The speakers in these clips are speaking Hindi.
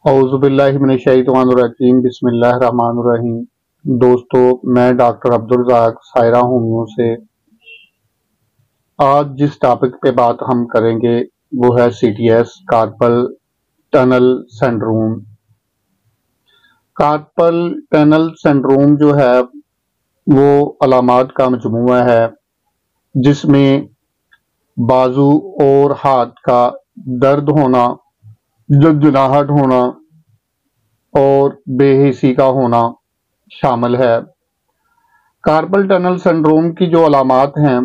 औज़ुबिल्लाहिमिनश्शैतानिर्रजीम बिस्मिल्लाहिर्रहमानिर्रहीम। दोस्तों, मैं डॉक्टर अब्दुल रज़ाक सायरा होमियो से आज जिस टॉपिक पे बात हम करेंगे वो है CTS carpal tunnel syndrome. Carpal tunnel syndrome जो है वो अलामात का मजमूआ है जिसमें बाजू और हाथ का दर्द होना, झंझनाहट होना और बेहिसी का होना शामिल है। कार्पल टनल सिंड्रोम की जो अलामात हैं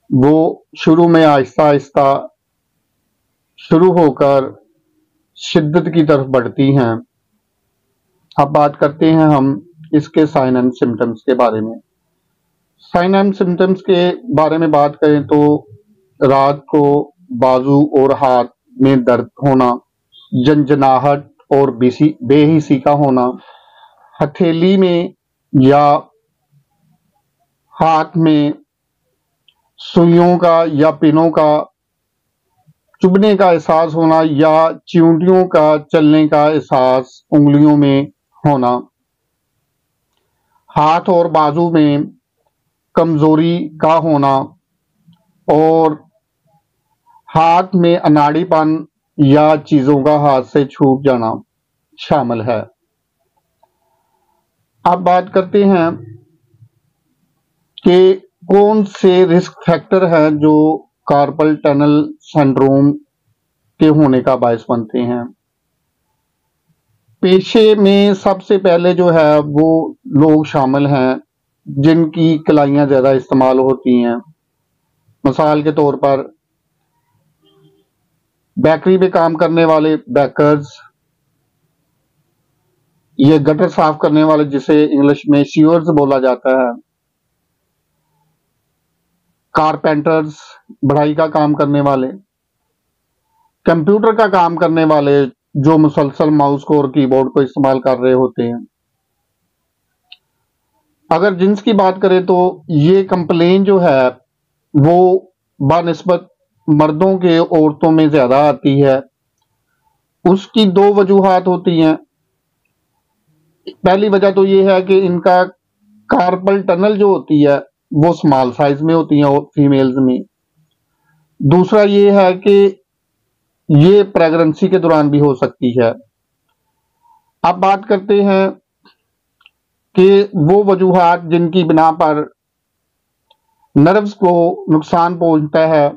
वो शुरू में आहिस्ता आहिस्ता शुरू होकर शिद्दत की तरफ बढ़ती हैं। अब बात करते हैं हम इसके साइन एंड सिम्टम्स के बारे में। साइन एंड सिम्टम्स के बारे में बात करें तो रात को बाजू और हाथ में दर्द होना, झंझनाहट और बेहिसी का होना, हथेली में या हाथ में सुइयों का या पिनों का चुभने का एहसास होना या चींटियों का चलने का एहसास उंगलियों में होना, हाथ और बाजू में कमजोरी का होना और हाथ में अनाड़ीपन या चीजों का हाथ से छूट जाना शामिल है। अब बात करते हैं कि कौन से रिस्क फैक्टर हैं जो कार्पल टनल सिंड्रोम के होने का बायस बनते हैं। पेशे में सबसे पहले जो है वो लोग शामिल हैं जिनकी कलाइयां ज्यादा इस्तेमाल होती हैं। मिसाल के तौर पर बेकरी में काम करने वाले बेकर्स, ये गटर साफ करने वाले जिसे इंग्लिश में सीवर्स बोला जाता है, कारपेंटर्स बढ़ाई का काम करने वाले, कंप्यूटर का काम करने वाले जो मुसलसल माउस को और कीबोर्ड को इस्तेमाल कर रहे होते हैं। अगर जिन्स की बात करें तो ये कंप्लेन जो है वो बानिस्बत मर्दों के औरतों में ज्यादा आती है। उसकी दो वजूहात होती हैं। पहली वजह तो ये है कि इनका कार्पल टनल जो होती है वो स्मॉल साइज में होती है फीमेल्स में। दूसरा ये है कि ये प्रेगनेंसी के दौरान भी हो सकती है। अब बात करते हैं कि वो वजूहात जिनकी बिना पर नर्व्स को नुकसान पहुंचता है।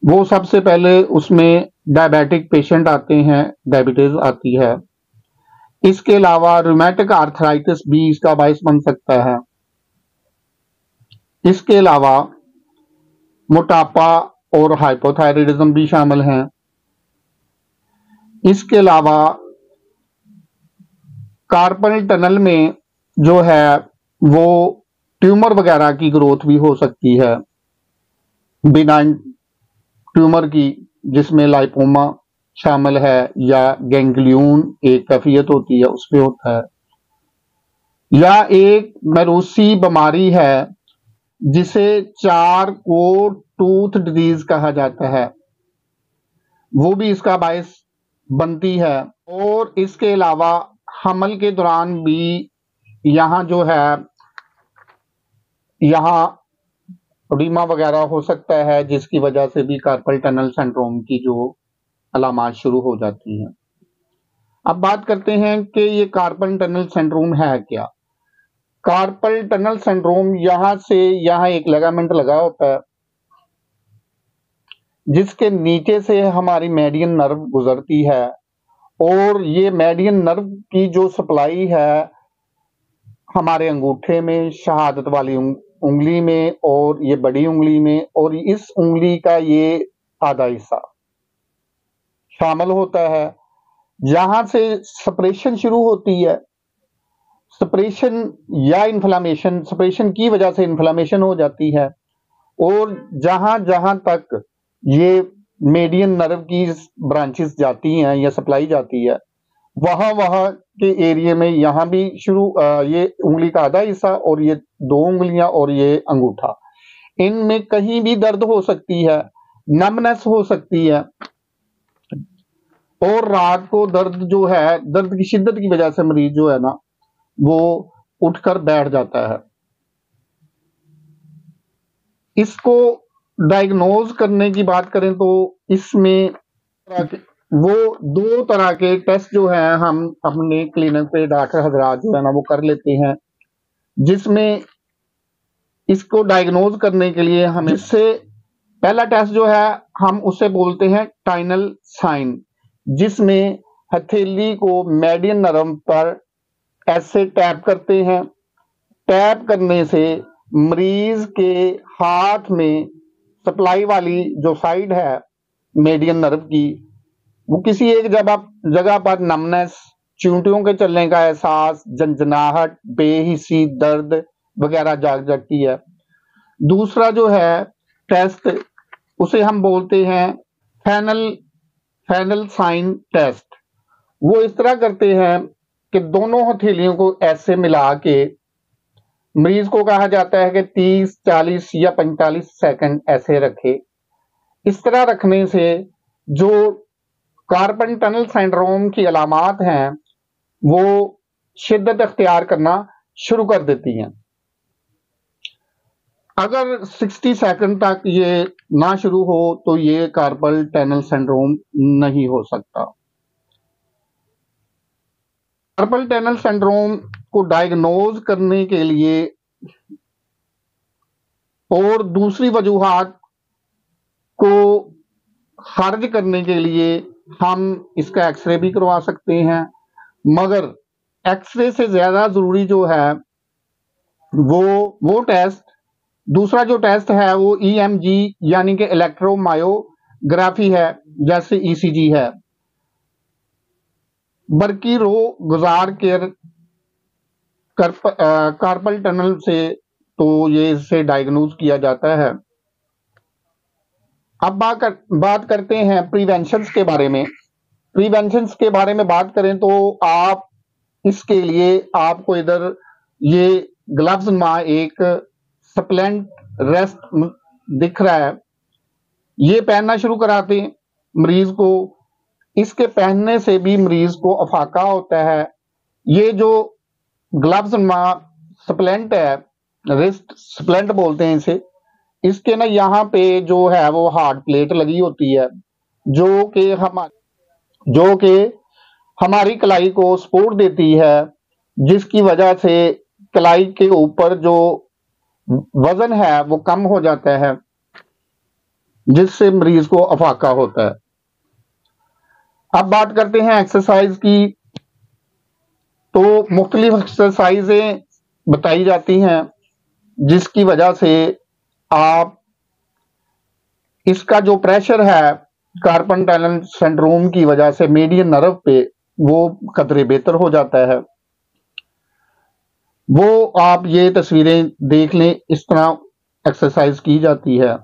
वो सबसे पहले उसमें डायबिटिक पेशेंट आते हैं, डायबिटीज आती है। इसके अलावा रूमेटिक आर्थराइटिस भी इसका बायस बन सकता है। इसके अलावा मोटापा और हाइपोथायराइडिज्म भी शामिल हैं। इसके अलावा कार्पल टनल में जो है वो ट्यूमर वगैरह की ग्रोथ भी हो सकती है, बिनाइन ट्यूमर की, जिसमें लाइपोमा शामिल है या गैंग्लियन एक कैफियत होती है उसमें होता है, या एक मरूसी बीमारी है जिसे चार कोर टूथ डिजीज कहा जाता है, वो भी इसका बायस बनती है। और इसके अलावा हमल के दौरान भी यहाँ जो है यहाँ रीमा वगैरह हो सकता है जिसकी वजह से भी कार्पल टनल सिंड्रोम की जो अलामात शुरू हो जाती हैं। अब बात करते हैं कि ये कार्पल टनल सिंड्रोम है क्या। कार्पल टनल सिंड्रोम यहां से यहां एक लिगामेंट लगा होता है जिसके नीचे से हमारी मेडियन नर्व गुजरती है और ये मेडियन नर्व की जो सप्लाई है हमारे अंगूठे में, शहादत वाली उंगली में और ये बड़ी उंगली में, और इस उंगली का ये आधा हिस्सा शामिल होता है। जहां से सेपरेशन शुरू होती है, सेपरेशन या इन्फ्लामेशन, सेपरेशन की वजह से इन्फ्लामेशन हो जाती है और जहां जहां तक ये मेडियन नर्व की ब्रांचेस जाती हैं या सप्लाई जाती है वहां वहां के एरिया में यहाँ भी शुरू ये उंगली का आधा हिस्सा और ये दो उंगलियां और ये अंगूठा, इनमें कहीं भी दर्द हो सकती है, नमनेस हो सकती है और रात को दर्द जो है, दर्द की शिद्दत की वजह से मरीज जो है ना वो उठकर बैठ जाता है। इसको डायग्नोज करने की बात करें तो इसमें वो 2 तरह के टेस्ट जो है हम अपने क्लिनिक पे डॉक्टर हजरात जो है ना वो कर लेते हैं, जिसमें इसको डायग्नोज करने के लिए हमें इससे पहला टेस्ट जो है हम उसे बोलते हैं टाइनल साइन, जिसमें हथेली को मेडियन नर्व पर ऐसे टैप करते हैं। टैप करने से मरीज के हाथ में सप्लाई वाली जो साइड है मेडियन नर्व की, वो किसी एक जगह पर नमनेस, चींटियों के चलने का एहसास, झंझनाहट, बेहिसी, दर्द वगैरह जाग जाती है। दूसरा जो है टेस्ट उसे हम बोलते हैं फैनल साइन टेस्ट। वो इस तरह करते हैं कि दोनों हथेलियों को ऐसे मिला के मरीज को कहा जाता है कि 30, 40 या 45 सेकंड ऐसे रखे। इस तरह रखने से जो कार्पल टनल सिंड्रोम की अलामात हैं वो शिद्दत अख्तियार करना शुरू कर देती हैं। अगर 60 सेकंड तक ये ना शुरू हो तो ये कार्पल टनल सिंड्रोम नहीं हो सकता। कार्पल टनल सिंड्रोम को डायग्नोज करने के लिए और दूसरी वजूहात को खारिज करने के लिए हम इसका एक्सरे भी करवा सकते हैं, मगर एक्सरे से ज्यादा जरूरी जो है वो टेस्ट, दूसरा जो टेस्ट है वो ईएमजी यानी कि इलेक्ट्रोमायोग्राफी है, जैसे ईसीजी है। बरकी रो गुजार केयर कार्पल टनल से तो ये इससे डायग्नोज किया जाता है। अब बात करते हैं प्रिवेंशंस के बारे में। प्रिवेंशंस के बारे में बात करें तो आप इसके लिए आपको इधर ये ग्लव्स में एक सप्लेंट रेस्ट दिख रहा है, ये पहनना शुरू कराते मरीज को। इसके पहनने से भी मरीज को अफाका होता है। ये जो ग्लव्स में सप्लेंट है, रिस्ट सप्लेंट बोलते हैं इसे, इसके ना यहाँ पे जो है वो हार्ड प्लेट लगी होती है जो कि हमारी कलाई को सपोर्ट देती है, जिसकी वजह से कलाई के ऊपर जो वजन है वो कम हो जाता है, जिससे मरीज को अफाका होता है। अब बात करते हैं एक्सरसाइज की। तो मुख्तलिफ एक्सरसाइजें बताई जाती हैं जिसकी वजह से आप इसका जो प्रेशर है कार्पल टनल सिंड्रोम की वजह से मेडियन नर्व पे वो कदरे बेहतर हो जाता है। वो आप ये तस्वीरें देख लें, इस तरह एक्सरसाइज की जाती है।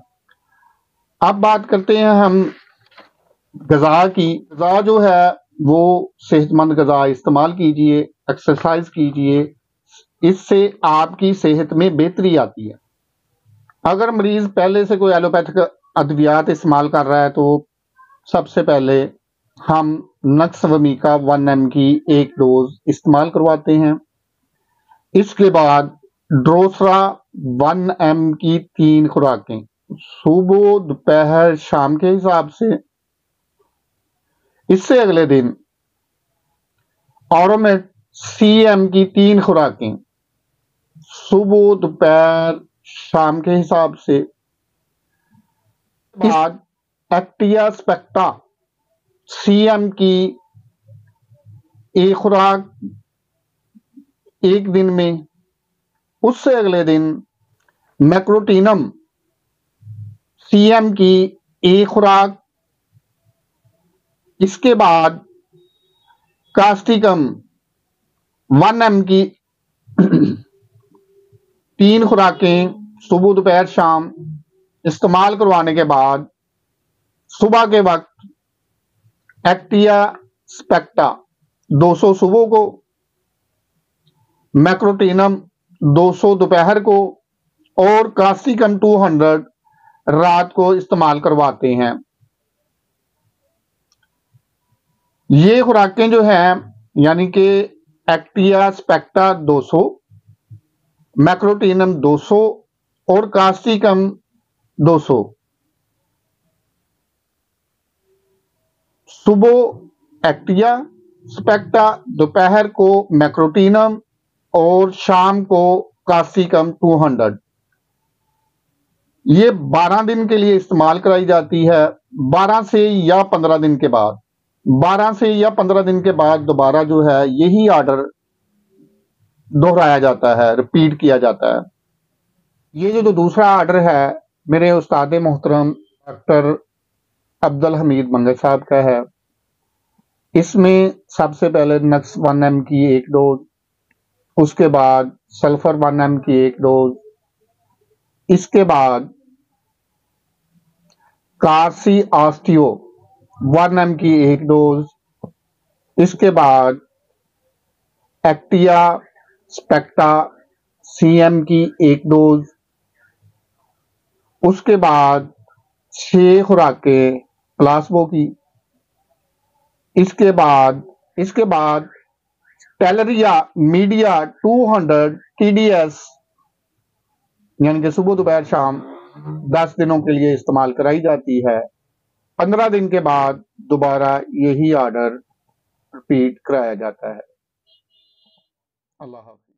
अब बात करते हैं हम गज़ा की। गज़ा जो है वो सेहतमंद गज़ा इस्तेमाल कीजिए, एक्सरसाइज कीजिए, इससे आपकी सेहत में बेहतरी आती है। अगर मरीज पहले से कोई एलोपैथिक अद्वियात इस्तेमाल कर रहा है तो सबसे पहले हम नक्सवमी का 1 mg की एक डोज इस्तेमाल करवाते हैं। इसके बाद ड्रोसरा 1 mg की 3 खुराकें सुबह, दोपहर, शाम के हिसाब से। इससे अगले दिन ऑरोमेट CM की 3 खुराकें सुबह, दोपहर, शाम के हिसाब से। बाद एक्टिया स्पेक्टा CM की 1 खुराक एक दिन में। उससे अगले दिन मैक्रोटीनम CM की 1 खुराक। इसके बाद कास्टिकम 1 mg की 3 खुराकें सुबह, दोपहर, शाम इस्तेमाल करवाने के बाद सुबह के वक्त एक्टिया स्पेक्टा 200 सुबह को, मैक्रोटीनम 200 दोपहर को और कास्टिकम 200 रात को इस्तेमाल करवाते हैं। ये खुराकें जो है यानी कि एक्टिया स्पेक्टा 200, मैक्रोटीनम 200 और कास्टिकम 200 सुबह एक्टिया स्पेक्टा, दोपहर को मैक्रोटीनम और शाम को कास्टिकम 200। ये 12 दिन के लिए इस्तेमाल कराई जाती है। 12 से या 15 दिन के बाद 12 से या 15 दिन के बाद दोबारा जो है यही ऑर्डर दोहराया जाता है, रिपीट किया जाता है। ये जो दूसरा ऑर्डर है मेरे उस्ताद मोहतरम डॉक्टर अब्दुल हमीद मंगल साहब का है। इसमें सबसे पहले नक्स 1 mg की एक डोज, उसके बाद सल्फर 1 mg की एक डोज, इसके बाद कार्सी ऑस्टियो 1 mg की एक डोज, इसके बाद एक्टिया स्पेक्टा CM की एक डोज, उसके बाद 6 खुराकें प्लास्बो की, इसके बाद टेलरिया मीडिया 200 TDS यानी कि सुबह दोपहर शाम 10 दिनों के लिए इस्तेमाल कराई जाती है। 15 दिन के बाद दोबारा यही ऑर्डर रिपीट कराया जाता है। अल्लाह हाफ़िज़।